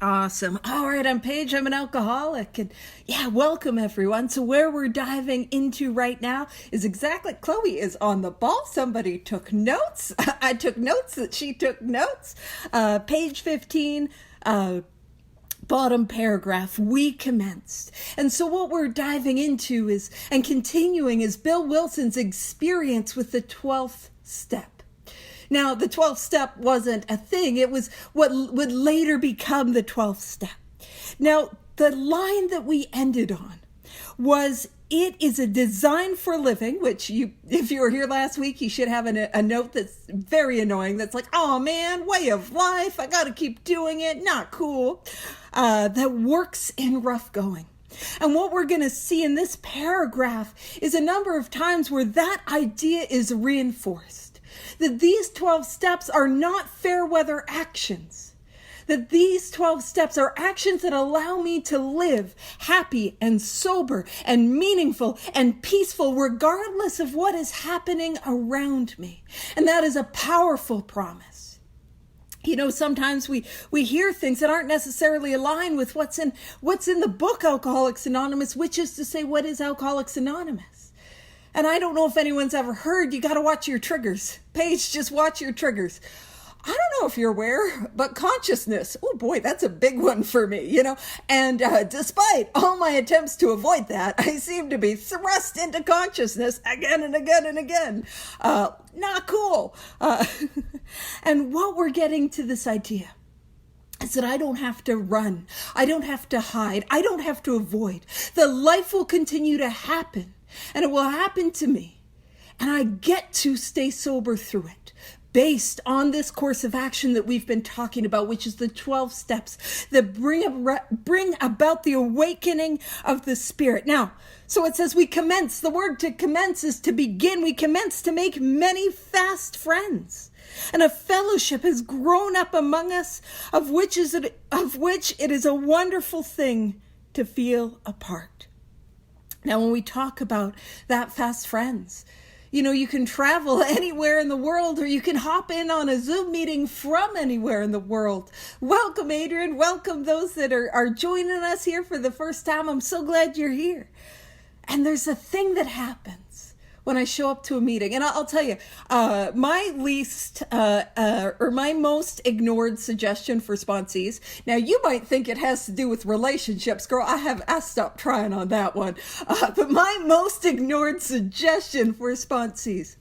Awesome. All right, I'm Paige. I'm an alcoholic. And yeah, welcome everyone. So where we're diving into right now is exactly, Chloe is on the ball. Somebody took notes. I took notes that she took notes. Page 15, bottom paragraph, we commenced. And so what we're diving into is, and continuing, is Bill Wilson's experience with the 12th step. Now, the 12th step wasn't a thing. It was what would later become the 12th step. Now, the line that we ended on was, it is a design for living, which if you were here last week, you should have a note that's very annoying. That's like, oh man, way of life. I got to keep doing it. Not cool. That works in rough going. And what we're going to see in this paragraph is a number of times where that idea is reinforced. That these 12 steps are not fair weather actions. That these 12 steps are actions that allow me to live happy and sober and meaningful and peaceful regardless of what is happening around me. And that is a powerful promise. You know, sometimes we hear things that aren't necessarily aligned with what's in the book Alcoholics Anonymous, which is to say, what is Alcoholics Anonymous? And I don't know if anyone's ever heard, you got to watch your triggers. Paige, just watch your triggers. I don't know if you're aware, but consciousness, oh boy, that's a big one for me, you know. And despite all my attempts to avoid that, I seem to be thrust into consciousness again and again and again. Not cool. And what we're getting to this idea is that I don't have to run. I don't have to hide. I don't have to avoid. The life will continue to happen. And it will happen to me. And I get to stay sober through it based on this course of action that we've been talking about, which is the 12 steps that bring about the awakening of the spirit. Now, so it says we commence. The word to commence is to begin. We commence to make many fast friends. And a fellowship has grown up among us, of which it is a wonderful thing to feel a part. Now, when we talk about that fast friends, you know, you can travel anywhere in the world, or you can hop in on a Zoom meeting from anywhere in the world. Welcome, Adrian. Welcome those that are joining us here for the first time. I'm so glad you're here. And there's a thing that happens when I show up to a meeting. And I'll tell you, my most ignored suggestion for sponsees. Now, you might think it has to do with relationships. Girl, I stopped trying on that one. But my most ignored suggestion for sponsees,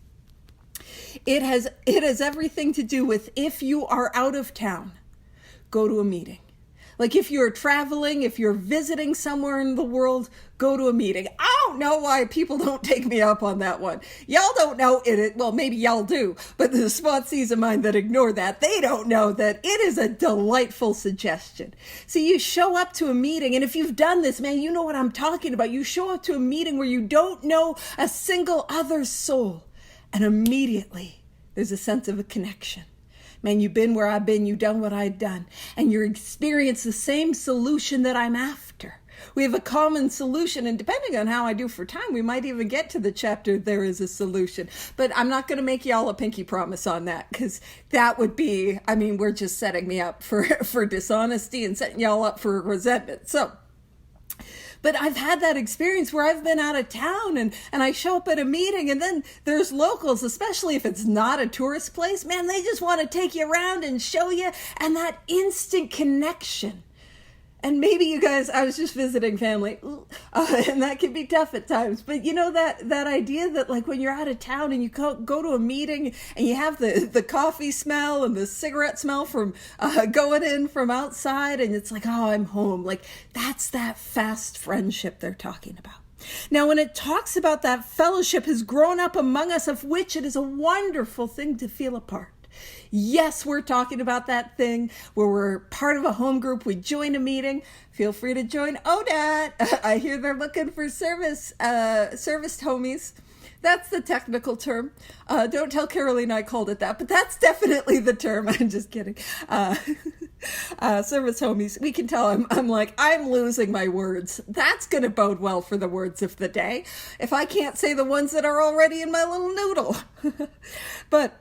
it has everything to do with, if you are out of town, go to a meeting. Like if you're traveling, if you're visiting somewhere in the world, go to a meeting. I don't know why people don't take me up on that one. Y'all don't know it. Well, maybe y'all do, but the sponsees of mine that ignore that, they don't know that it is a delightful suggestion. So you show up to a meeting, and if you've done this, man, you know what I'm talking about. You show up to a meeting where you don't know a single other soul, and immediately there's a sense of a connection. Man, you've been where I've been, you've done what I've done, and you experience the same solution that I'm after. We have a common solution, and depending on how I do for time, we might even get to the chapter, there is a solution. But I'm not going to make y'all a pinky promise on that, because that would be, we're just setting me up for dishonesty and setting y'all up for resentment. But I've had that experience where I've been out of town and I show up at a meeting, and then there's locals, especially if it's not a tourist place, man, they just want to take you around and show you, and that instant connection. And maybe you guys, I was just visiting family, and that can be tough at times. But you know that idea that like when you're out of town and you go to a meeting and you have the coffee smell and the cigarette smell from going in from outside, and it's like, oh, I'm home. Like that's that fast friendship they're talking about. Now, when it talks about that fellowship has grown up among us, of which it is a wonderful thing to feel a part. Yes, we're talking about that thing where we're part of a home group. We join a meeting. Feel free to join ODAAT. I hear they're looking for service homies. That's the technical term. Don't tell Caroline I called it that, but that's definitely the term. I'm just kidding. Service homies. We can tell I'm losing my words. That's going to bode well for the words of the day if I can't say the ones that are already in my little noodle. But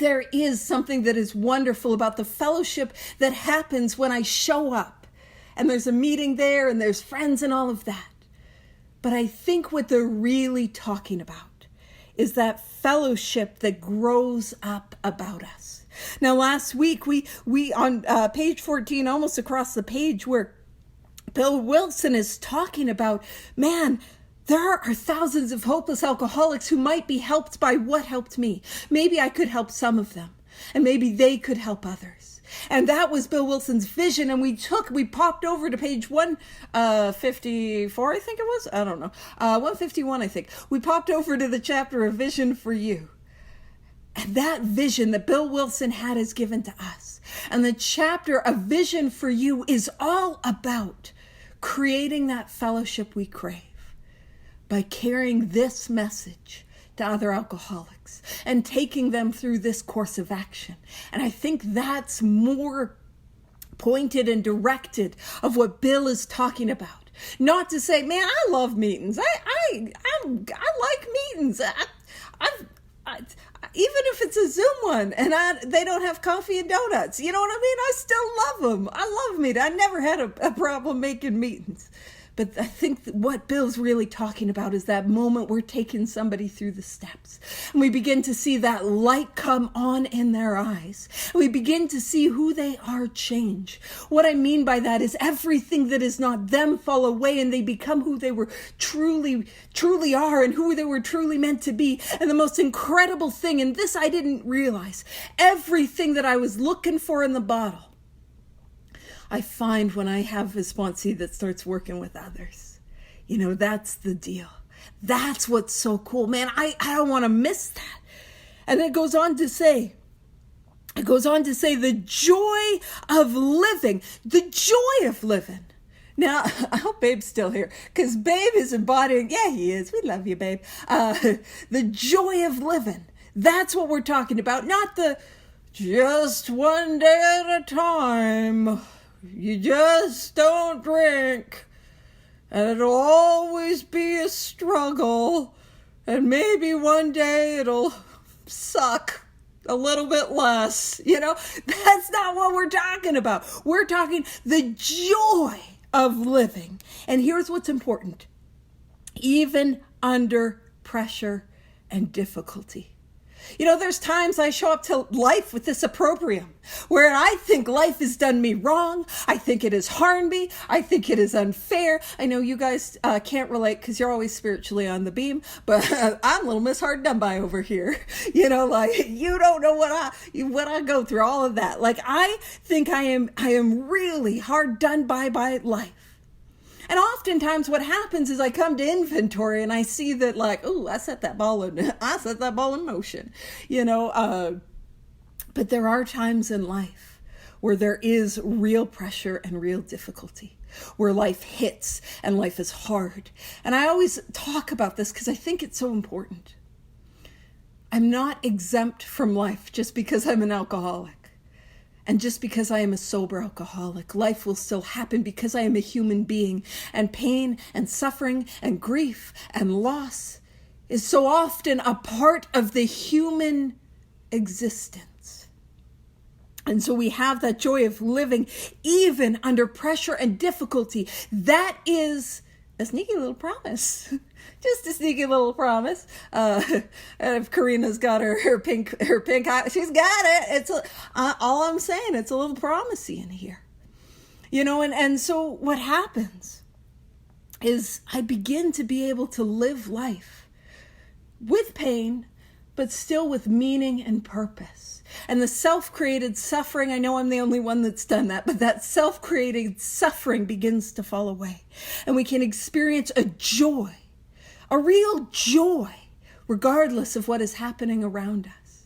there is something that is wonderful about the fellowship that happens when I show up. And there's a meeting there and there's friends and all of that. But I think what they're really talking about is that fellowship that grows up about us. Now, last week, we on page 14, almost across the page, where Bill Wilson is talking about, man, there are thousands of hopeless alcoholics who might be helped by what helped me. Maybe I could help some of them, and maybe they could help others. And that was Bill Wilson's vision, and we popped over to page 154, I think it was? I don't know. 151, I think. We popped over to the chapter of Vision for You. And that vision that Bill Wilson had is given to us. And the chapter of Vision for You is all about creating that fellowship we crave by carrying this message to other alcoholics and taking them through this course of action. And I think that's more pointed and directed of what Bill is talking about. Not to say, man, I love meetings. I like meetings. Even if it's a Zoom one and they don't have coffee and donuts, you know what I mean? I still love them. I love meetings. I never had a problem making meetings. But I think what Bill's really talking about is that moment we're taking somebody through the steps. And we begin to see that light come on in their eyes. We begin to see who they are change. What I mean by that is everything that is not them fall away and they become who they were truly are and who they were truly meant to be. And the most incredible thing, and this I didn't realize, everything that I was looking for in the bottle, I find when I have a sponsee that starts working with others. You know, that's the deal. That's what's so cool. Man, I don't want to miss that. And it goes on to say the joy of living, the joy of living. Now, I hope Babe's still here, because Babe is embodying, yeah, he is. We love you, Babe. The joy of living. That's what we're talking about, not the just one day at a time. You just don't drink, and it'll always be a struggle, and maybe one day it'll suck a little bit less. You know, that's not what we're talking about. We're talking the joy of living. And here's what's important. Even under pressure and difficulty. You know, there's times I show up to life with this opprobrium where I think life has done me wrong. I think it has harmed me. I think it is unfair. I know you guys can't relate because you're always spiritually on the beam, but I'm little Miss Hard Done By over here. You know, like you don't know what I go through, all of that. Like I think I am really hard done by life. And oftentimes what happens is I come to inventory and I see that like, oh, I set that ball in motion, you know. But there are times in life where there is real pressure and real difficulty, where life hits and life is hard. And I always talk about this because I think it's so important. I'm not exempt from life just because I'm an alcoholic. And just because I am a sober alcoholic, life will still happen because I am a human being. And pain and suffering and grief and loss is so often a part of the human existence. And so we have that joy of living even under pressure and difficulty. That is a sneaky little promise. Just a sneaky little promise. And if Karina's got her pink eye, she's got it. It's all I'm saying. It's a little promisey in here, you know. And so what happens is I begin to be able to live life with pain, but still with meaning and purpose. And the self-created suffering, I know I'm the only one that's done that, but that self-created suffering begins to fall away, and we can experience a joy. A real joy, regardless of what is happening around us.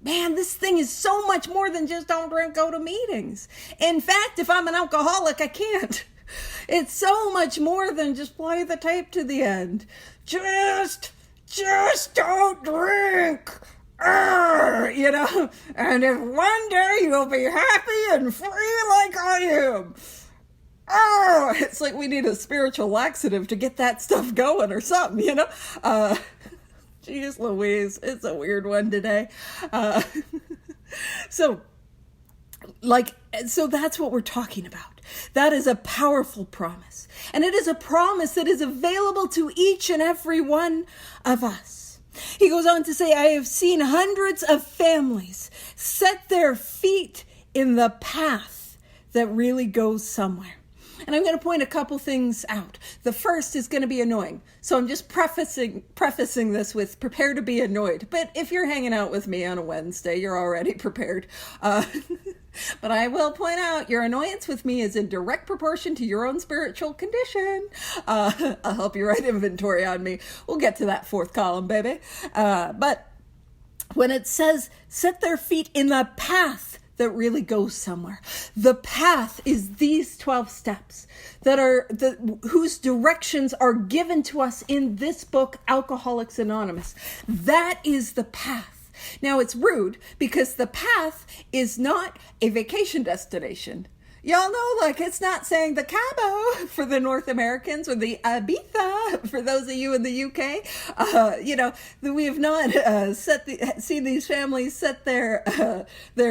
Man, this thing is so much more than just don't drink, go to meetings. In fact, if I'm an alcoholic, I can't. It's so much more than just play the tape to the end. Just don't drink. You know, and if one day you'll be happy and free like I am. Oh, it's like we need a spiritual laxative to get that stuff going or something, you know? Geez Louise, it's a weird one today. So that's what we're talking about. That is a powerful promise. And it is a promise that is available to each and every one of us. He goes on to say, I have seen hundreds of families set their feet in the path that really goes somewhere. And I'm going to point a couple things out. The first is going to be annoying. So I'm just prefacing this with prepare to be annoyed. But if you're hanging out with me on a Wednesday, you're already prepared. But I will point out your annoyance with me is in direct proportion to your own spiritual condition. I'll help you write inventory on me. We'll get to that fourth column, baby. But when it says set their feet in the path that really goes somewhere. The path is these 12 steps whose directions are given to us in this book, Alcoholics Anonymous. That is the path. Now it's rude because the path is not a vacation destination. Y'all know, like, it's not saying the Cabo for the North Americans or the Ibiza for those of you in the UK. We have not seen these families set their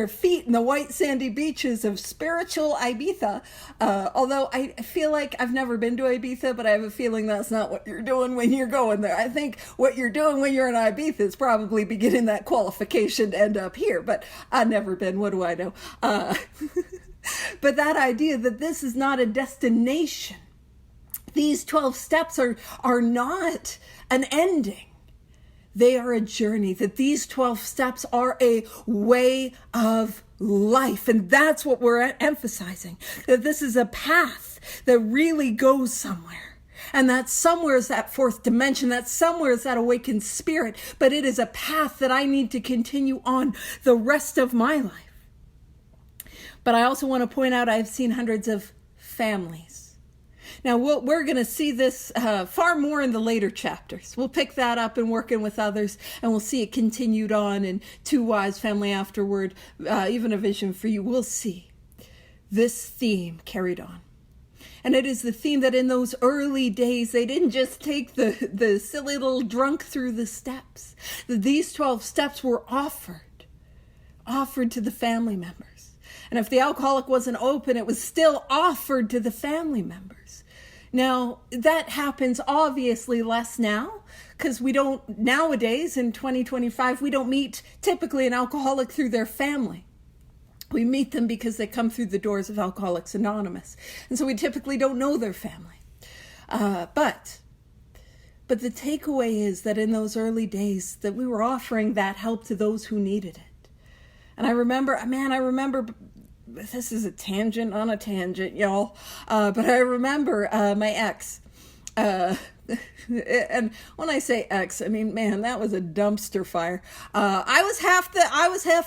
feet in the white sandy beaches of spiritual Ibiza. Although I feel like I've never been to Ibiza, but I have a feeling that's not what you're doing when you're going there. I think what you're doing when you're in Ibiza is probably beginning that qualification to end up here. But I've never been. What do I know? But that idea that this is not a destination, these 12 steps are not an ending. They are a journey, that these 12 steps are a way of life. And that's what we're emphasizing, that this is a path that really goes somewhere. And that somewhere is that fourth dimension, that somewhere is that awakened spirit, but it is a path that I need to continue on the rest of my life. But I also want to point out I've seen hundreds of families. Now, we're going to see this far more in the later chapters. We'll pick that up and working with others, and we'll see it continued on in Two Wise, Family Afterward, even a vision for you. We'll see this theme carried on. And it is the theme that in those early days, they didn't just take the silly little drunk through the steps. That these 12 steps were offered to the family members. And if the alcoholic wasn't open, it was still offered to the family members. Now, that happens obviously less now, because nowadays in 2025, we don't meet typically an alcoholic through their family. We meet them because they come through the doors of Alcoholics Anonymous. And so we typically don't know their family. But the takeaway is that in those early days that we were offering that help to those who needed it. And I remember, this is a tangent on a tangent, y'all. But I remember my ex. And when I say ex, I mean, man, that was a dumpster fire. I was half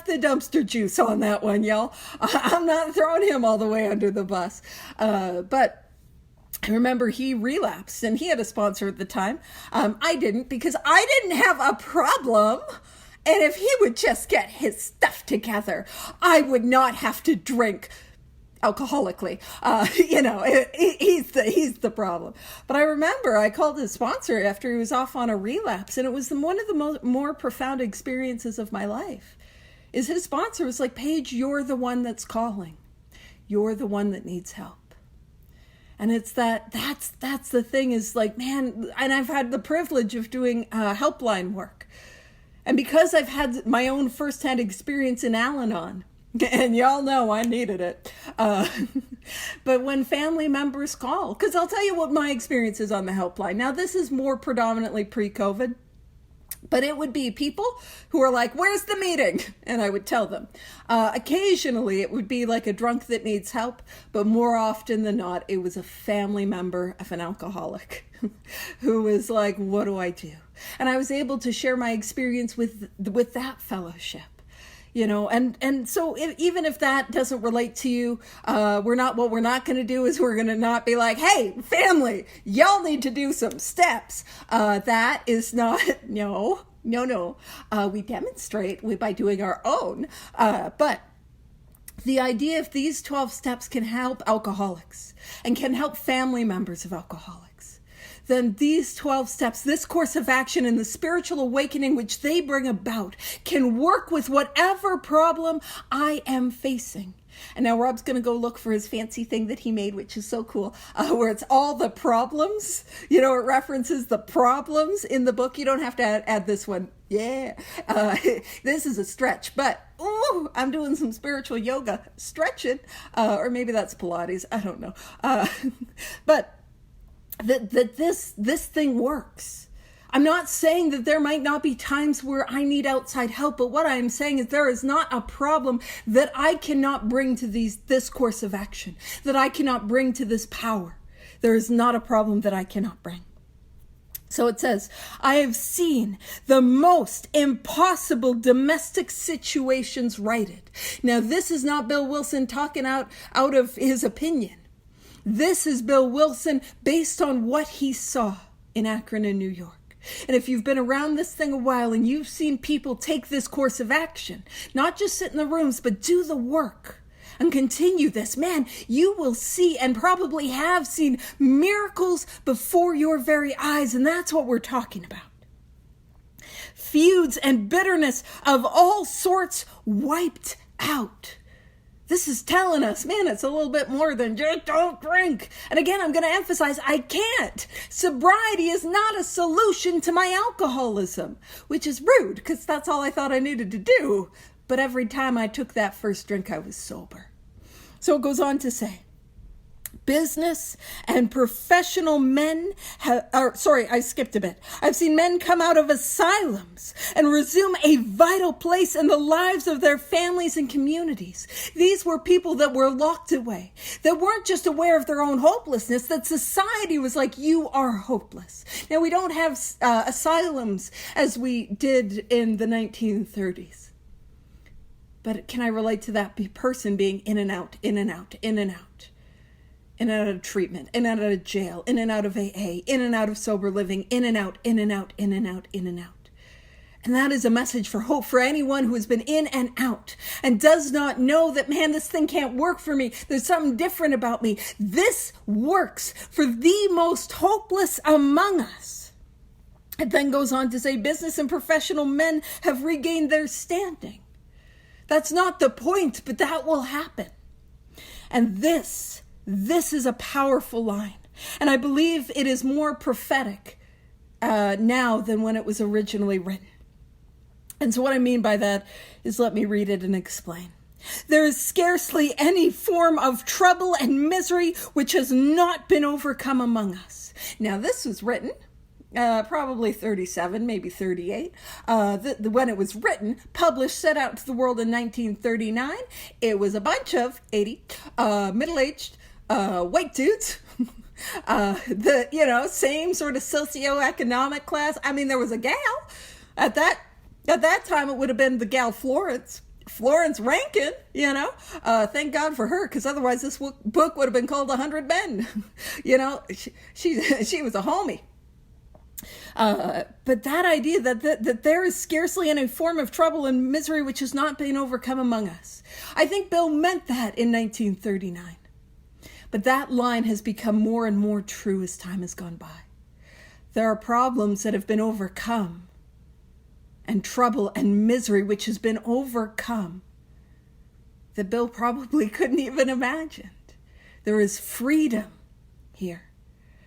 the dumpster juice on that one, y'all. I'm not throwing him all the way under the bus. But I remember he relapsed, and he had a sponsor at the time. I didn't, because I didn't have a problem. And if he would just get his stuff together, I would not have to drink alcoholically. He's the problem. But I remember I called his sponsor after he was off on a relapse, and it was one of the more profound experiences of my life. Is his sponsor was like, Paige, you're the one that's calling. You're the one that needs help. And it's that's the thing, is like, man, and I've had the privilege of doing helpline work. And because I've had my own firsthand experience in Al-Anon, and y'all know I needed it, but when family members call, because I'll tell you what my experience is on the helpline. Now, this is more predominantly pre-COVID, but it would be people who are like, where's the meeting? And I would tell them. Occasionally, it would be like a drunk that needs help, but more often than not, it was a family member of an alcoholic who was like, what do I do? And I was able to share my experience with that fellowship, and so even if that doesn't relate to you, what we're not going to do is we're going to not be like, hey, family, y'all need to do some steps. That is not, no. We demonstrate by doing our own. But the idea of these 12 steps can help alcoholics and can help family members of alcoholics. then these 12 steps, this course of action and the spiritual awakening which they bring about can work with whatever problem I am facing. And now Rob's going to go look for his fancy thing that he made, which is so cool, where it's all the problems. You know, it references the problems in the book. You don't have to add this one. Yeah. This is a stretch, but I'm doing some spiritual yoga stretching, or maybe that's Pilates. I don't know. But this thing works. I'm not saying that there might not be times where I need outside help, but what I'm saying is there is not a problem that I cannot bring to this course of action, that I cannot bring to this power. There is not a problem that I cannot bring. So it says, I have seen the most impossible domestic situations righted. Now, this is not Bill Wilson talking out of his opinion. This is Bill Wilson based on what he saw in Akron and New York. And if you've been around this thing a while and you've seen people take this course of action, not just sit in the rooms, but do the work and continue this, man, you will see and probably have seen miracles before your very eyes. And that's what we're talking about. Feuds and bitterness of all sorts wiped out. This is telling us, man, it's a little bit more than just don't drink. And again, I'm going to emphasize, I can't. Sobriety is not a solution to my alcoholism, which is rude because that's all I thought I needed to do. But every time I took that first drink, I was sober. So it goes on to say, business and professional men I skipped a bit. I've seen men come out of asylums and resume a vital place in the lives of their families and communities. These were people that were locked away, that weren't just aware of their own hopelessness, that society was like, you are hopeless. Now, we don't have asylums as we did in the 1930s. But can I relate to that person being in and out, in and out, in and out? In and out of treatment, in and out of jail, in and out of AA, in and out of sober living, in and out, in and out, in and out, in and out. And that is a message for hope for anyone who has been in and out and does not know that, man, this thing can't work for me. There's something different about me. This works for the most hopeless among us. It then goes on to say business and professional men have regained their standing. That's not the point, but that will happen. And this is a powerful line. And I believe it is more prophetic now than when it was originally written. And so what I mean by that is, let me read it and explain. There is scarcely any form of trouble and misery which has not been overcome among us. Now, this was written probably 37, maybe 38. When it was written, published, set out to the world in 1939, it was a bunch of 80 middle-aged white dudes, same sort of socioeconomic class. I mean, there was a gal at that time. It would have been the gal Florence Rankin, thank God for her, because otherwise this book would have been called 100 Men. She was a homie. But that idea that there is scarcely any form of trouble and misery which has not been overcome among us. I think Bill meant that in 1939. But that line has become more and more true as time has gone by. There are problems that have been overcome and trouble and misery which has been overcome that Bill probably couldn't even imagine. There is freedom here.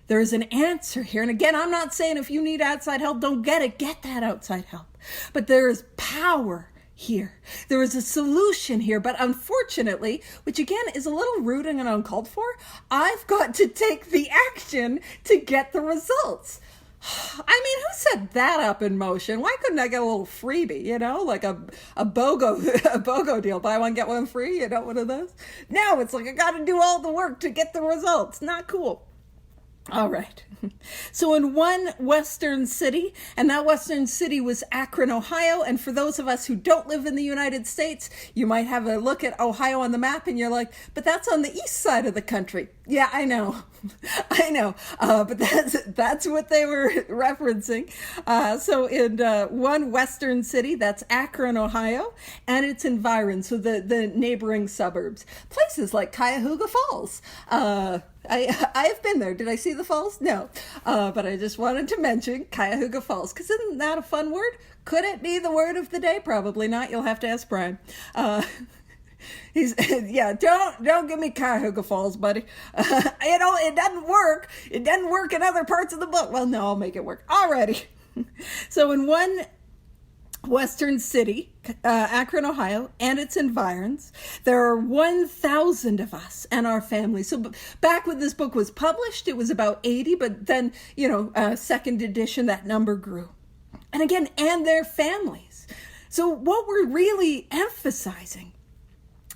There is an answer here. And again, I'm not saying if you need outside help, don't get it. Get that outside help. But there is power here. There is a solution here. But unfortunately, which again is a little rude and uncalled for, I've got to take the action to get the results. I mean, who set that up in motion? Why couldn't I get a little freebie, like a BOGO deal, buy one, get one free, one of those? No, it's like I got to do all the work to get the results. Not cool. All right. So in one Western city, and that Western city was Akron, Ohio. And for those of us who don't live in the United States, you might have a look at Ohio on the map and you're like, but that's on the east side of the country. Yeah, I know. But that's what they were referencing. So in one Western city, that's Akron, Ohio, and its environs, so the neighboring suburbs. Places like Cuyahoga Falls, I've been there. Did I see the falls? No. But I just wanted to mention Cuyahoga Falls, because isn't that a fun word? Could it be the word of the day? Probably not. You'll have to ask Brian. Don't give me Cuyahoga Falls, buddy. It doesn't work. It doesn't work in other parts of the book. Well, no, I'll make it work. Alrighty. So in one western city, Akron, Ohio, and its environs, there are 1,000 of us and our families. So back when this book was published, it was about 80, but then, second edition, that number grew. And again, and their families. So what we're really emphasizing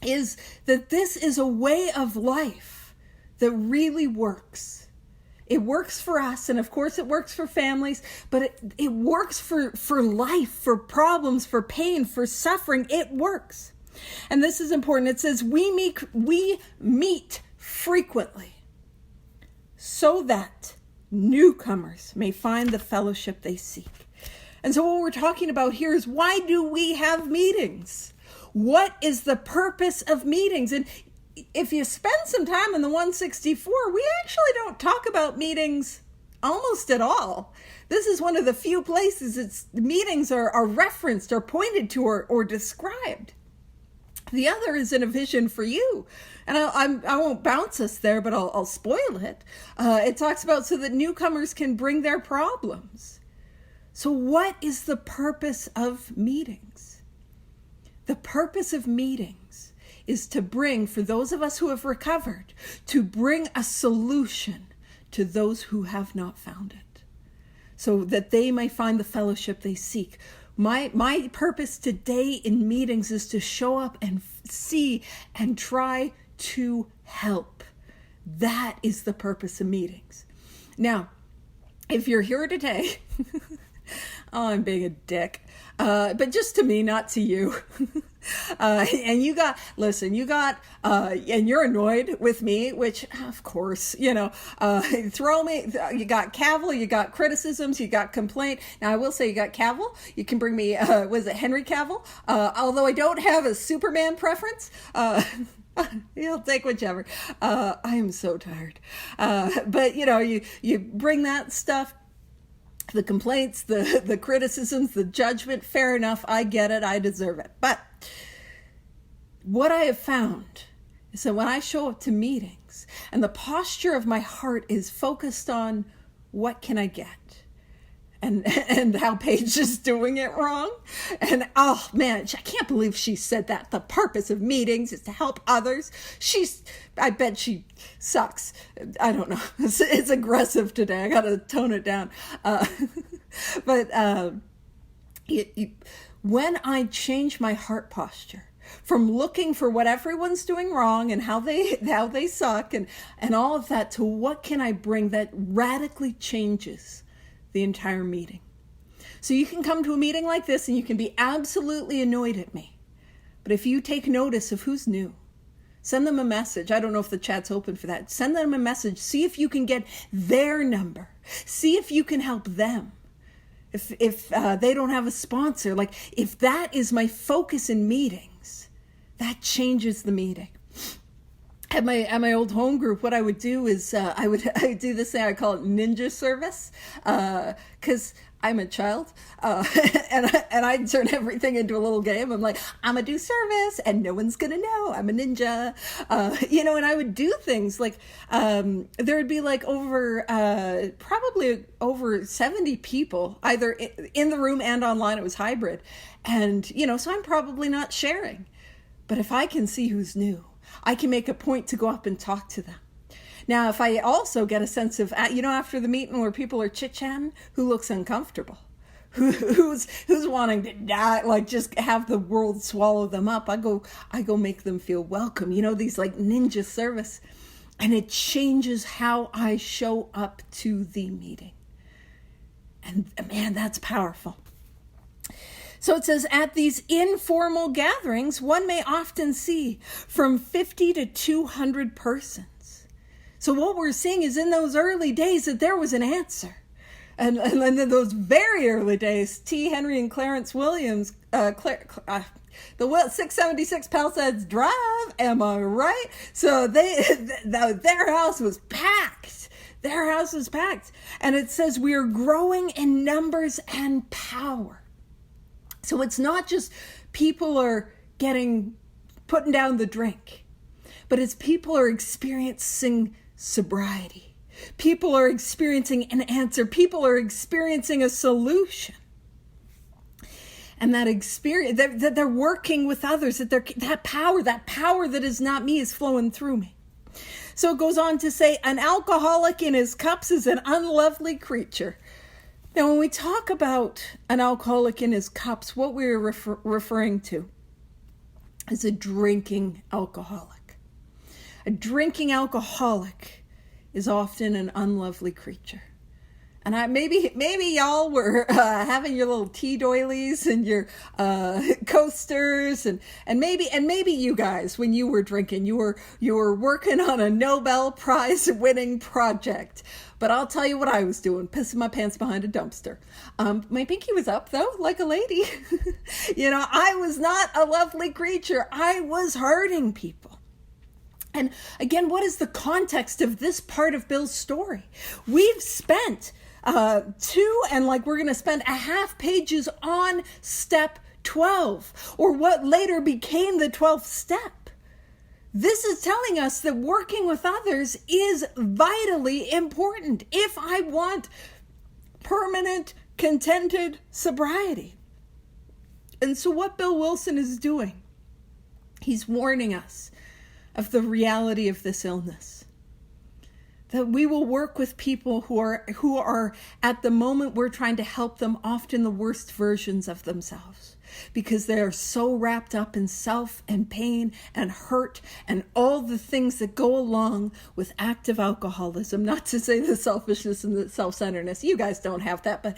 is that this is a way of life that really works. It works for us, and of course it works for families, but it works for life, for problems, for pain, for suffering. It works. And this is important. It says we meet frequently so that newcomers may find the fellowship they seek. And so what we're talking about here is, why do we have meetings? What is the purpose of meetings? And if you spend some time in the 164, we actually don't talk about meetings almost at all. This is one of the few places meetings are referenced or pointed to or described. The other is in a vision for you. And I won't bounce us there, but I'll spoil it. It talks about so that newcomers can bring their problems. So what is the purpose of meetings? The purpose of meetings is to bring, for those of us who have recovered, to bring a solution to those who have not found it, so that they may find the fellowship they seek. My purpose today in meetings is to show up and see and try to help. That is the purpose of meetings. Now, if you're here today, I'm being a dick, but just to me, not to you. And and you're annoyed with me, which of course, throw me, you got cavil, you got criticisms, you got complaint. Now I will say you got cavil. You can bring me, was it Henry Cavill? Although I don't have a Superman preference, you'll take whichever. I am so tired. But you bring that stuff, the complaints, the criticisms, the judgment, fair enough. I get it. I deserve it. But what I have found is that when I show up to meetings and the posture of my heart is focused on what can I get, and how Paige is doing it wrong. And oh man, I can't believe she said that. The purpose of meetings is to help others. I bet she sucks. I don't know. It's aggressive today. I got to tone it down. When I change my heart posture from looking for what everyone's doing wrong and how they suck and all of that, to what can I bring that radically changes the entire meeting. So you can come to a meeting like this and you can be absolutely annoyed at me. But if you take notice of who's new, send them a message. I don't know if the chat's open for that. Send them a message. See if you can get their number. See if you can help them. If they don't have a sponsor, like if that is my focus in meetings, that changes the meeting. At my old home group, what I would do is I would do this thing. I call it ninja service, because I'm a child, and I turn everything into a little game. I'm like, I'm gonna do service, and no one's gonna know I'm a ninja, And I would do things like there would be like probably over 70 people, either in the room and online. It was hybrid, and so I'm probably not sharing, but if I can see who's new, I can make a point to go up and talk to them. Now, if I also get a sense of, after the meeting where people are chit-chatting, who looks uncomfortable, who's wanting to die, like just have the world swallow them up, I go make them feel welcome. These like ninja service, and it changes how I show up to the meeting. And man, that's powerful. So it says, at these informal gatherings, one may often see from 50 to 200 persons. So what we're seeing is in those early days that there was an answer. And in those very early days, T. Henry and Clarence Williams, The 676 Palisades Drive, am I right? So their house was packed. Their house was packed. And it says we are growing in numbers and power. So it's not just people are putting down the drink, but it's people are experiencing sobriety. People are experiencing an answer. People are experiencing a solution. And that experience, that they're working with others, that power that is not me is flowing through me. So it goes on to say, an alcoholic in his cups is an unlovely creature. Now, when we talk about an alcoholic in his cups, what we're referring to is a drinking alcoholic. A drinking alcoholic is often an unlovely creature. And maybe y'all were having your little tea doilies and your coasters, and maybe you guys, when you were drinking, you were working on a Nobel Prize winning project. But I'll tell you what I was doing, pissing my pants behind a dumpster. My pinky was up though, like a lady. I was not a lovely creature. I was hurting people. And again, what is the context of this part of Bill's story? We've spent we're going to spend a half pages on step 12, or what later became the 12th step. This is telling us that working with others is vitally important if I want permanent, contented sobriety. And so what Bill Wilson is doing, he's warning us of the reality of this illness. That we will work with people who are at the moment we're trying to help them, often the worst versions of themselves, because they are so wrapped up in self and pain and hurt and all the things that go along with active alcoholism. Not to say the selfishness and the self-centeredness. You guys don't have that, but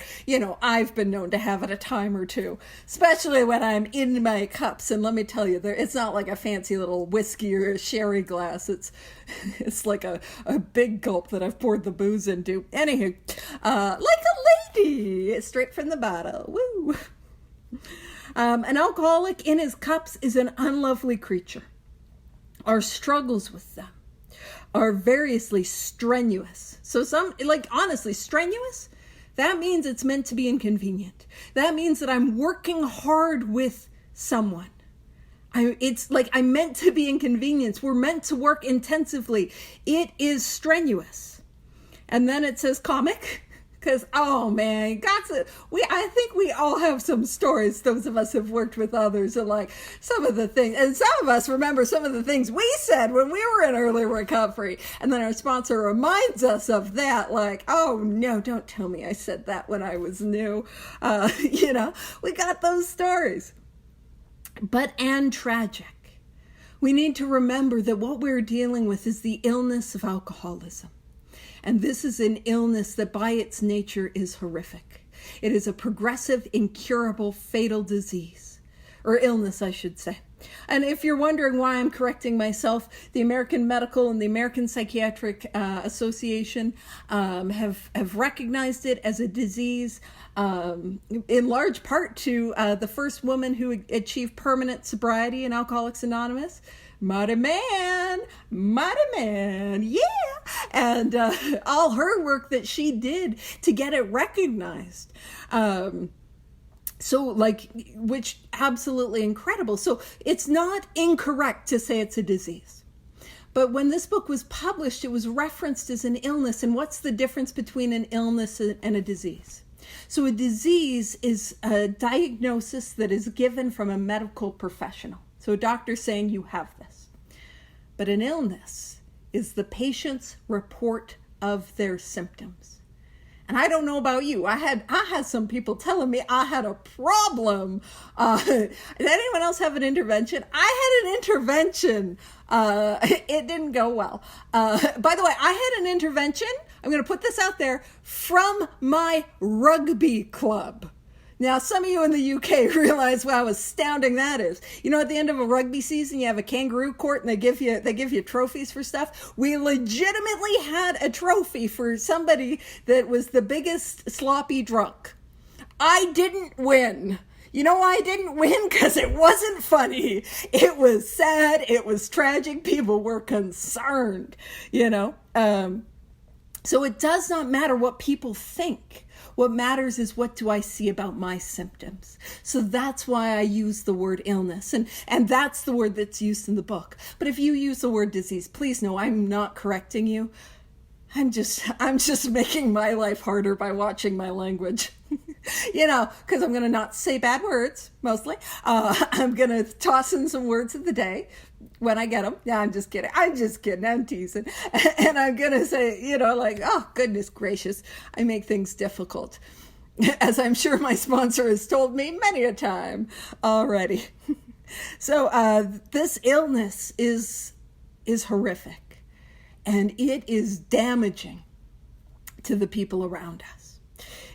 I've been known to have it a time or two, especially when I'm in my cups. And let me tell you, it's not like a fancy little whiskey or a sherry glass. It's like a big gulp that I've poured the booze into. Anywho, like a lady, straight from the bottle. Woo! An alcoholic in his cups is an unlovely creature. Our struggles with them are variously strenuous. So honestly, strenuous, that means it's meant to be inconvenient. That means that I'm working hard with someone. It's like I'm meant to be inconvenienced. We're meant to work intensively. It is strenuous. And then it says comic. Because, oh man, I think we all have some stories, those of us who have worked with others, and like some of the things, and some of us remember some of the things we said when we were in early recovery, and then our sponsor reminds us of that, like, oh no, don't tell me I said that when I was new. We got those stories. And tragic. We need to remember that what we're dealing with is the illness of alcoholism. And this is an illness that by its nature is horrific. It is a progressive, incurable, fatal disease. Or illness, I should say. And if you're wondering why I'm correcting myself, the American Medical and the American Psychiatric Association have recognized it as a disease, in large part to the first woman who achieved permanent sobriety in Alcoholics Anonymous. Mighty man, yeah. And all her work that she did to get it recognized. Which absolutely incredible. So it's not incorrect to say it's a disease. But when this book was published, it was referenced as an illness. And what's the difference between an illness and a disease? So a disease is a diagnosis that is given from a medical professional. So a doctor saying you have this. But an illness is the patient's report of their symptoms. And I don't know about you. I had some people telling me I had a problem. Did anyone else have an intervention? I had an intervention. It didn't go well. By the way, I had an intervention. I'm going to put this out there from my rugby club. Now, some of you in the UK realize how astounding that is. At the end of a rugby season, you have a kangaroo court and they give you trophies for stuff. We legitimately had a trophy for somebody that was the biggest sloppy drunk. I didn't win. You know why I didn't win? Because it wasn't funny. It was sad. It was tragic. People were concerned, So it does not matter what people think. What matters is, what do I see about my symptoms? So that's why I use the word illness. And that's the word that's used in the book. But if you use the word disease, please know I'm not correcting you. I'm just making my life harder by watching my language. Because I'm going to not say bad words, mostly. I'm going to toss in some words of the day when I get them. Yeah, I'm just kidding. I'm teasing. And I'm going to say, oh, goodness gracious, I make things difficult. As I'm sure my sponsor has told me many a time already. So this illness is horrific. And it is damaging to the people around us.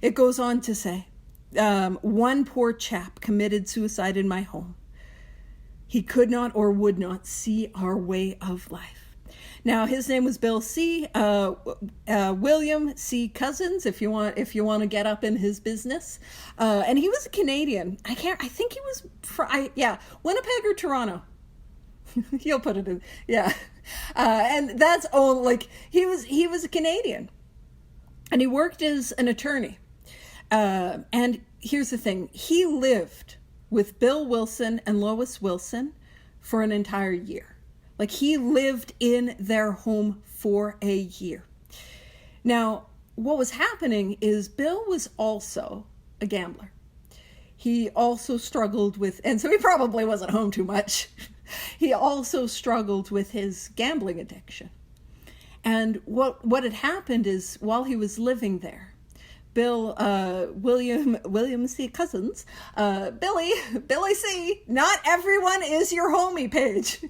It goes on to say, one poor chap committed suicide in my home. He could not or would not see our way of life. Now, his name was Bill C. William C. Cousins, if you want to get up in his business. And he was a Canadian. I think he was, Winnipeg or Toronto. You'll put it in, yeah. And that's all, he was a Canadian. And he worked as an attorney. And here's the thing. He lived with Bill Wilson and Lois Wilson for an entire year. He lived in their home for a year. Now, what was happening is Bill was also a gambler. He also struggled with, and so he probably wasn't home too much. He also struggled with his gambling addiction. And what had happened is, while he was living there, William C. Cousins, Billy C., not everyone is your homie, Paige.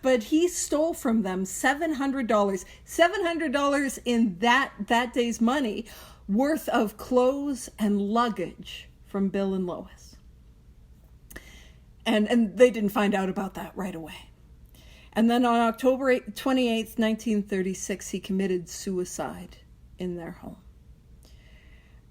But he stole from them $700 in that day's money worth of clothes and luggage from Bill and Lois. And they didn't find out about that right away. And then on October 28th, 1936, he committed suicide in their home.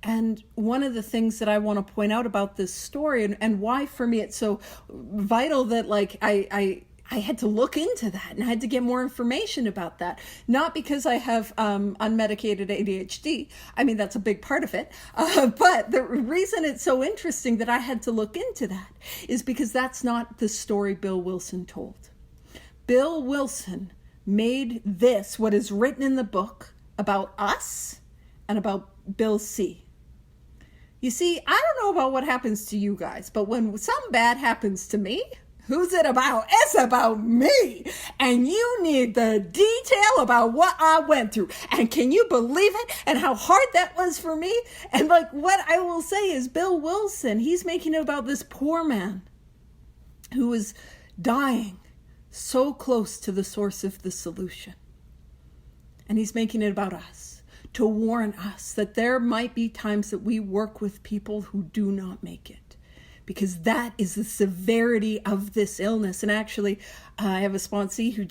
And one of the things that I want to point out about this story, and why for me it's so vital that I had to look into that and I had to get more information about that. Not because I have unmedicated ADHD. I mean, that's a big part of it. But the reason it's so interesting that I had to look into that is because that's not the story Bill Wilson told. Bill Wilson made this, what is written in the book, about us and about Bill C. You see, I don't know about what happens to you guys, but when something bad happens to me, who's it about? It's about me. And you need the detail about what I went through. And can you believe it? And how hard that was for me? And what I will say is, Bill Wilson, he's making it about this poor man who was dying so close to the source of the solution. And he's making it about us, to warn us that there might be times that we work with people who do not make it. Because that is the severity of this illness. And actually, I have a sponsee who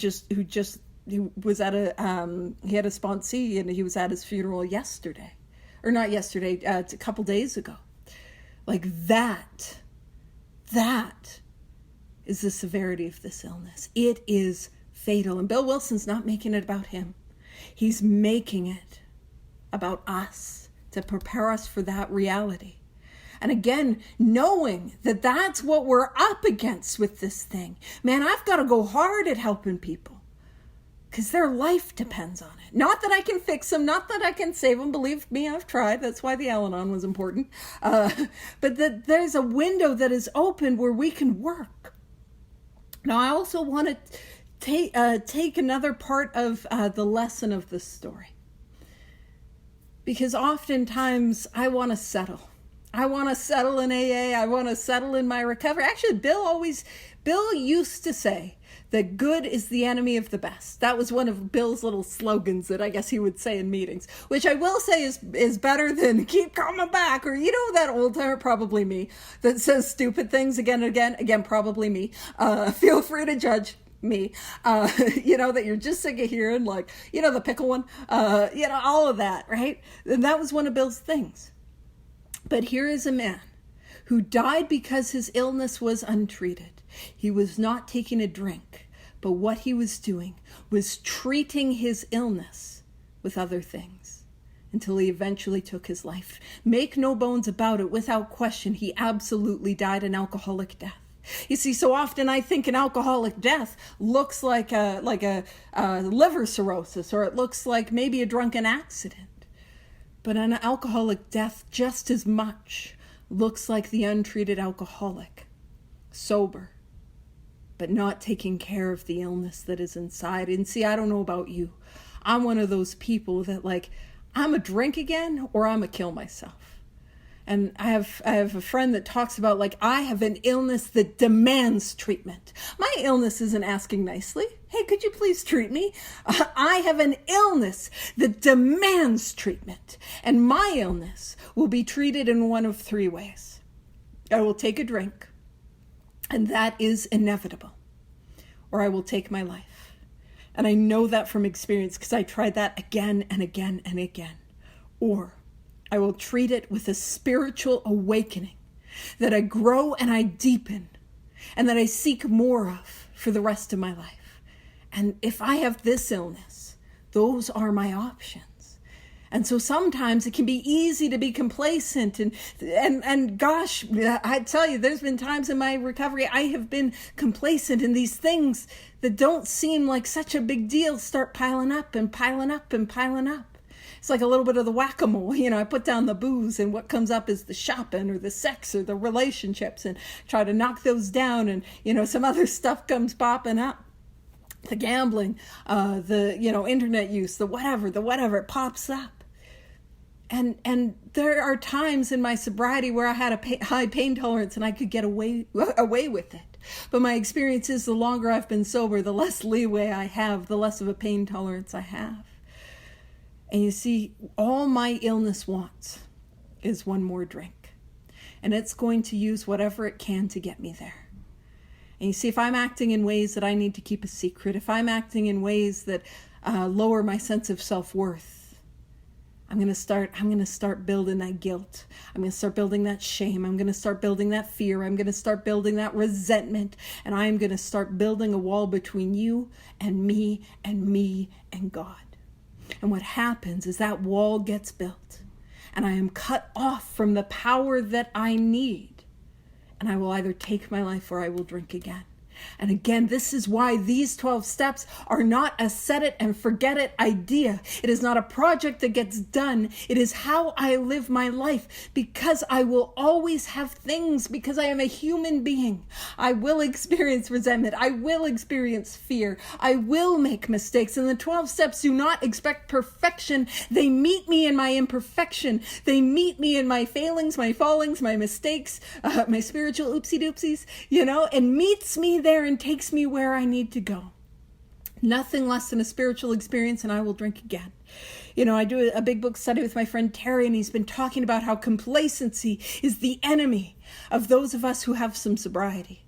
was at he had a sponsee and he was at his funeral yesterday. Or not yesterday, a couple days ago. That is the severity of this illness. It is fatal. And Bill Wilson's not making it about him. He's making it about us to prepare us for that reality. And again, knowing that that's what we're up against with this thing. Man, I've got to go hard at helping people because their life depends on it. Not that I can fix them, not that I can save them. Believe me, I've tried. That's why the Al-Anon was important. But that there's a window that is open where we can work. Now, I also want to take another part of the lesson of this story. Because oftentimes I want to settle. I want to settle in AA. I want to settle in my recovery. Actually, Bill used to say that good is the enemy of the best. That was one of Bill's little slogans that I guess he would say in meetings, which I will say is better than keep coming back. Or, that old timer, probably me, that says stupid things again and again. Again, probably me. Feel free to judge me, that you're just sick of hearing, the pickle one, all of that, right? And that was one of Bill's things. But here is a man who died because his illness was untreated. He was not taking a drink, but what he was doing was treating his illness with other things until he eventually took his life. Make no bones about it, without question, he absolutely died an alcoholic death. You see, so often I think an alcoholic death looks like a liver cirrhosis, or it looks like maybe a drunken accident. But an alcoholic death just as much looks like the untreated alcoholic, sober, but not taking care of the illness that is inside. And see, I don't know about you. I'm one of those people that I'm a drink again or I'm a kill myself. And I have a friend that talks about I have an illness that demands treatment. My illness isn't asking nicely. Hey, could you please treat me? I have an illness that demands treatment. And my illness will be treated in one of three ways. I will take a drink, and that is inevitable. Or I will take my life. And I know that from experience because I tried that again and again and again. Or I will treat it with a spiritual awakening that I grow and I deepen and that I seek more of for the rest of my life. And if I have this illness, those are my options. And so sometimes it can be easy to be complacent and gosh, I tell you, there's been times in my recovery I have been complacent, and these things that don't seem like such a big deal start piling up and piling up and piling up. It's like a little bit of the whack-a-mole. I put down the booze and what comes up is the shopping or the sex or the relationships, and try to knock those down, and some other stuff comes popping up. The gambling, the internet use, the whatever, it pops up. And there are times in my sobriety where I had a high pain tolerance and I could get away with it. But my experience is the longer I've been sober, the less leeway I have, the less of a pain tolerance I have. And you see, all my illness wants is one more drink. And it's going to use whatever it can to get me there. And you see, if I'm acting in ways that I need to keep a secret, if I'm acting in ways that lower my sense of self-worth, I'm going to start building that guilt. I'm going to start building that shame. I'm going to start building that fear. I'm going to start building that resentment. And I'm going to start building a wall between you and me and God. And what happens is that wall gets built. And I am cut off from the power that I need. And I will either take my life or I will drink again. And again, this is why these 12 steps are not a set it and forget it idea. It is not a project that gets done. It is how I live my life, because I will always have things, because I am a human being. I will experience resentment. I will experience fear. I will make mistakes. And the 12 steps do not expect perfection. They meet me in my imperfection. They meet me in my failings, my fallings, my mistakes, my spiritual oopsie doopsies, and meets me there and takes me where I need to go. Nothing less than a spiritual experience, and I will drink again. I do a big book study with my friend Terry, and he's been talking about how complacency is the enemy of those of us who have some sobriety.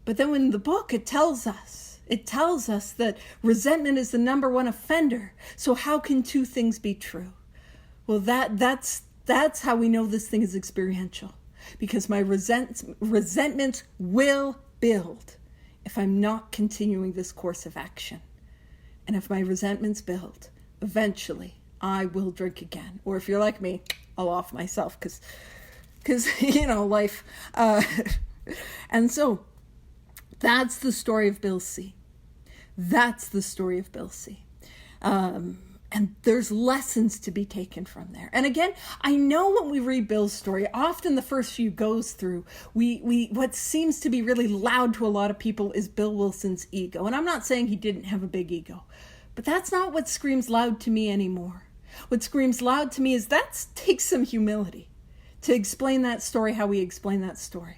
But then in the book, it tells us that resentment is the number one offender. So how can two things be true? Well, that's how we know this thing is experiential. Because my resentment will build if I'm not continuing this course of action. And if my resentments build, eventually I will drink again. Or if you're like me, I'll off myself because life. And so that's the story of Bill C. That's the story of Bill C. And there's lessons to be taken from there. And again, I know when we read Bill's story, often the first few goes through, we what seems to be really loud to a lot of people is Bill Wilson's ego. And I'm not saying he didn't have a big ego, but that's not what screams loud to me anymore. What screams loud to me is that takes some humility to explain that story, how we explain that story.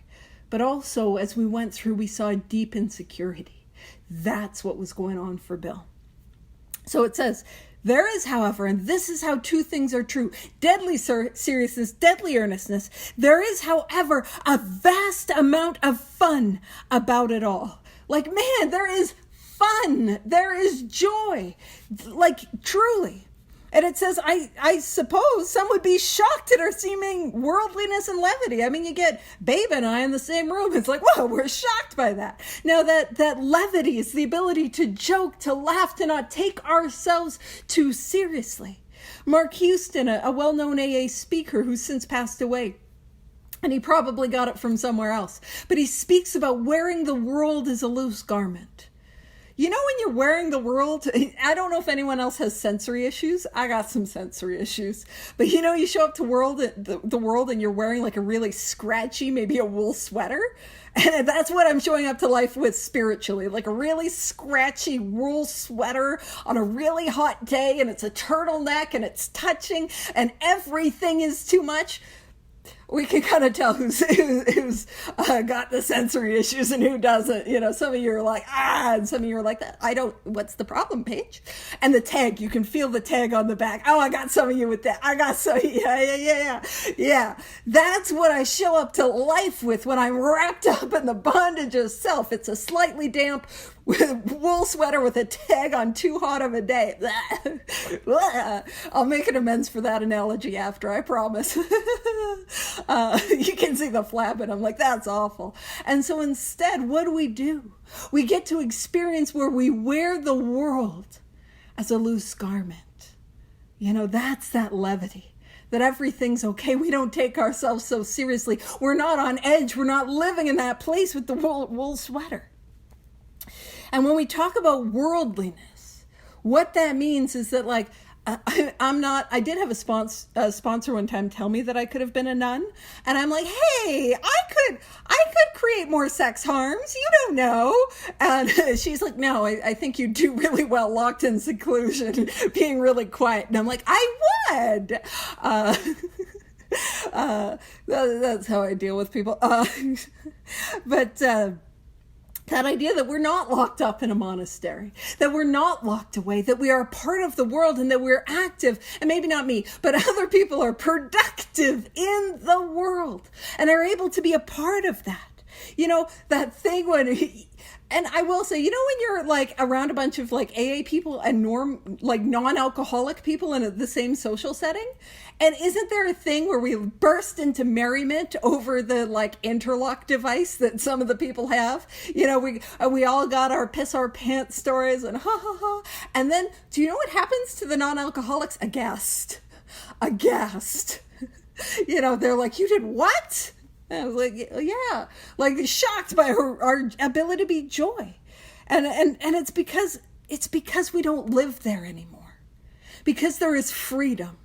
But also, as we went through, we saw a deep insecurity. That's what was going on for Bill. So it says, there is, however, and this is how two things are true, deadly seriousness, deadly earnestness. There is, however, a vast amount of fun about it all. Man, there is fun. There is joy. Truly. And it says, I suppose some would be shocked at our seeming worldliness and levity. I mean, you get Babe and I in the same room. It's like, whoa, we're shocked by that. Now, that levity is the ability to joke, to laugh, to not take ourselves too seriously. Mark Houston, a well-known AA speaker who's since passed away, and he probably got it from somewhere else, but he speaks about wearing the world as a loose garment. You know, when you're wearing the world, I don't know if anyone else has sensory issues. I got some sensory issues. But you know, you show up to the world and you're wearing like a really scratchy, maybe a wool sweater. And that's what I'm showing up to life with spiritually, like a really scratchy wool sweater on a really hot day, and it's a turtleneck and it's touching and everything is too much. We can kind of tell who's got the sensory issues and who doesn't. You know, some of you are like, and some of you are like that. What's the problem, Paige? And the tag, you can feel the tag on the back. Oh, I got some of you with that. I got some, yeah. That's what I show up to life with when I'm wrapped up in the bondage of self. It's a slightly damp wool sweater with a tag on too hot of a day. I'll make an amends for that analogy after, I promise. You can see the flap and I'm like, that's awful. And so instead, what do? We get to experience where we wear the world as a loose garment. You know, that's that levity. That everything's okay. We don't take ourselves so seriously. We're not on edge. We're not living in that place with the wool sweater. And when we talk about worldliness, what that means is that, like, I did have a sponsor one time tell me that I could have been a nun. And I'm like, hey, I could create more sex harms. You don't know. And she's like, no, I think you do really well locked in seclusion, being really quiet. And I'm like, I would. That's how I deal with people. That idea that we're not locked up in a monastery, that we're not locked away, that we are a part of the world and that we're active, and maybe not me, but other people are productive in the world and are able to be a part of that. You know, that thing and I will say, you know, when you're like around a bunch of like AA people and non-alcoholic people in the same social setting, and isn't there a thing where we burst into merriment over the like interlock device that some of the people have? You know, we all got our piss our pants stories and ha ha ha. And then, do you know what happens to the non-alcoholics? Aghast. You know, they're like, you did what? And I was like, yeah, like shocked by our ability to be joy. And it's because we don't live there anymore. Because there is freedom.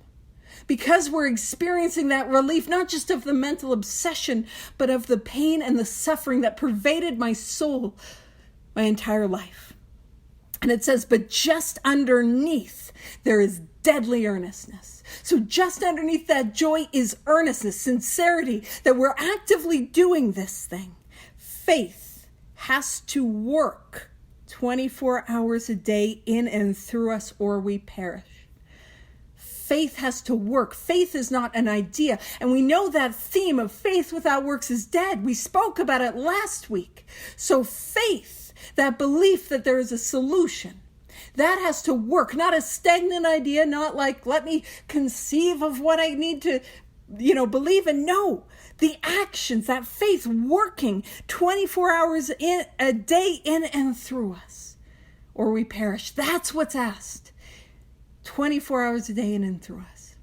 Because we're experiencing that relief, not just of the mental obsession, but of the pain and the suffering that pervaded my soul my entire life. And it says, but just underneath, there is deadly earnestness. So just underneath that joy is earnestness, sincerity, that we're actively doing this thing. Faith has to work 24 hours a day in and through us, or we perish. Faith has to work. Faith is not an idea. And we know that theme of faith without works is dead. We spoke about it last week. So faith, that belief that there is a solution, that has to work, not a stagnant idea, not like, let me conceive of what I need to, believe in. No, the actions, that faith working 24 hours in a day in and through us, or we perish. That's what's asked. 24 hours a day in and through us.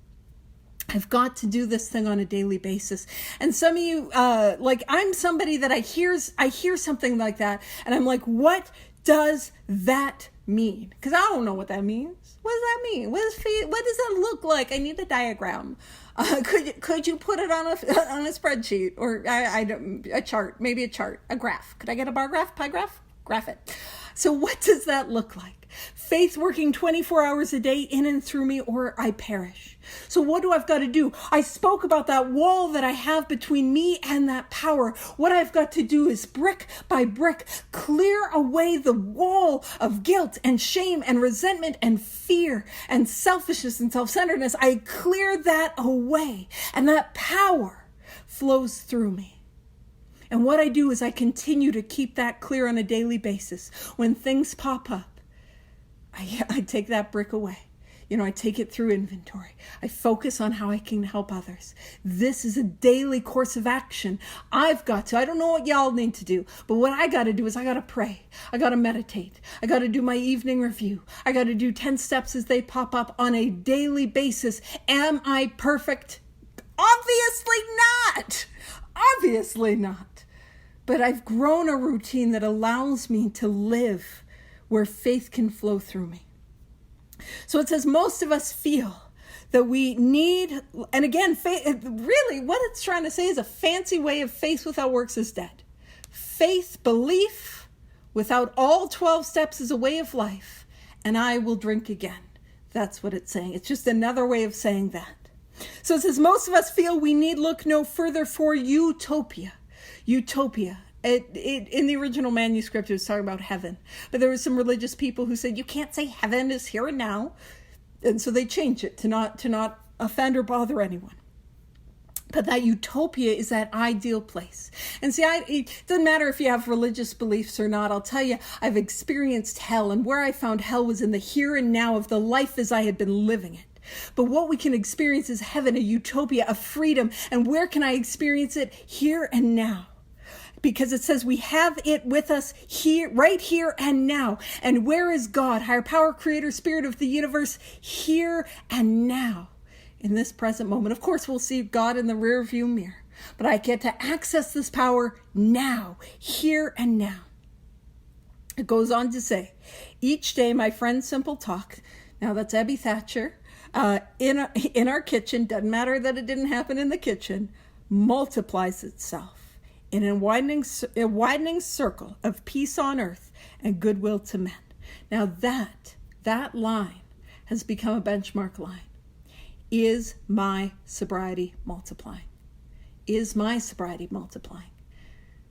I've got to do this thing on a daily basis. And some of you, I'm somebody that I hear something like that, and I'm like, what does that mean? Because I don't know what that means. What does that mean? What does that look like? I need a diagram. Could you put it on a spreadsheet or a chart, maybe a chart, a graph? Could I get a bar graph, pie graph? Graph it. So what does that look like? Faith working 24 hours a day in and through me, or I perish. So what do I've got to do? I spoke about that wall that I have between me and that power. What I've got to do is brick by brick, clear away the wall of guilt and shame and resentment and fear and selfishness and self-centeredness. I clear that away, and that power flows through me. And what I do is I continue to keep that clear on a daily basis. When things pop up, I take that brick away. I take it through inventory. I focus on how I can help others. This is a daily course of action. I don't know what y'all need to do, but what I got to do is I got to pray. I got to meditate. I got to do my evening review. I got to do 10 steps as they pop up on a daily basis. Am I perfect? Obviously not. Obviously not. But I've grown a routine that allows me to live where faith can flow through me. So it says most of us feel that we need, and again, faith, really what it's trying to say is a fancy way of faith without works is dead. Faith, belief, without all 12 steps is a way of life, and I will drink again. That's what it's saying. It's just another way of saying that. So it says most of us feel we need look no further for utopia. Utopia. In the original manuscript, it was talking about heaven. But there were some religious people who said, you can't say heaven is here and now. And so they changed it to not offend or bother anyone. But that utopia is that ideal place. And see, it doesn't matter if you have religious beliefs or not. I'll tell you, I've experienced hell. And where I found hell was in the here and now of the life as I had been living it. But what we can experience is heaven, a utopia, a freedom. And where can I experience it? Here and now. Because it says we have it with us here, right here and now. And where is God, higher power, creator, spirit of the universe, here and now, in this present moment? Of course, we'll see God in the rear view mirror, but I get to access this power now, here and now. It goes on to say, each day my friend Simple Talk, now that's Abby Thatcher, in our kitchen, doesn't matter that it didn't happen in the kitchen, multiplies itself in a widening circle of peace on earth and goodwill to men. Now that line has become a benchmark line. Is my sobriety multiplying? Is my sobriety multiplying?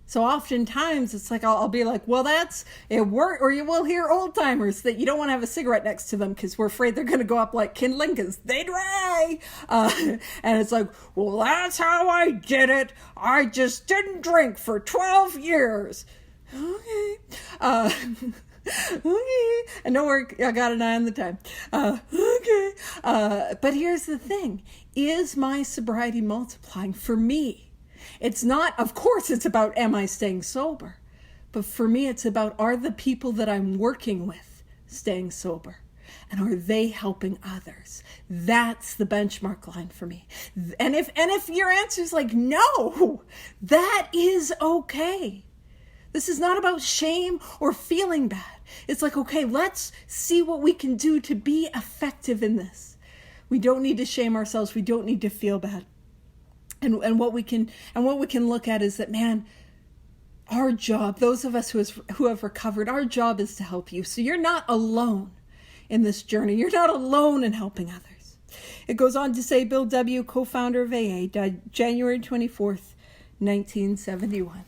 So oftentimes it's like, I'll be like, well, that's it work, or you will hear old timers that you don't want to have a cigarette next to them because we're afraid they're going to go up like kindling because they dry. And it's like, well, that's how I did it. I just didn't drink for 12 years. Okay. Okay. And don't worry, I got an eye on the time. Okay. But here's the thing. Is my sobriety multiplying for me? It's not, of course, it's about, am I staying sober? But for me, it's about, are the people that I'm working with staying sober? And are they helping others? That's the benchmark line for me. And if your answer is like, no, that is okay. This is not about shame or feeling bad. It's like, okay, let's see what we can do to be effective in this. We don't need to shame ourselves. We don't need to feel bad. And what we can look at is that, man, our job, those of us who have recovered, our job is to help you. So you're not alone in this journey. You're not alone in helping others. It goes on to say, Bill W., co-founder of AA, died January 24th, 1971.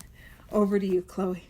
Over to you, Chloe.